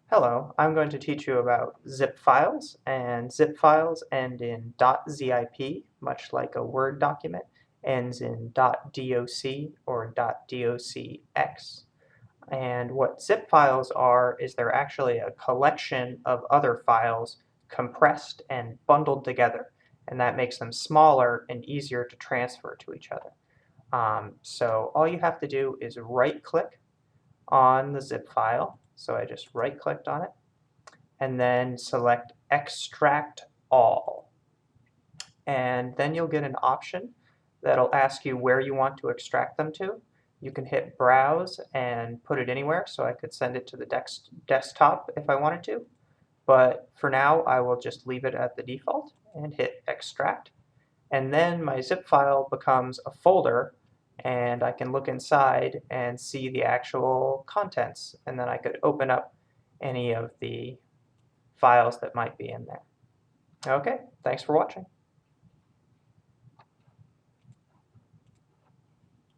Hello, I'm going to teach you about zip files, and zip files end in .zip, much like a Word document ends in .doc or .docx. And what zip files are is they're actually a collection of other files compressed and bundled together, and that makes them smaller and easier to transfer to each other. So all you have to do is right-click on the zip file. So I just right-clicked on it and then select Extract All. And then you'll get an option that'll ask you where you want to extract them to. You can hit Browse and put it anywhere, so I could send it to the desktop if I wanted to. But for now, I will just leave it at the default and hit Extract. And then my zip file becomes a folder, and I can look inside and see the actual contents. And then I could open up any of the files that might be in there. Okay, thanks for watching.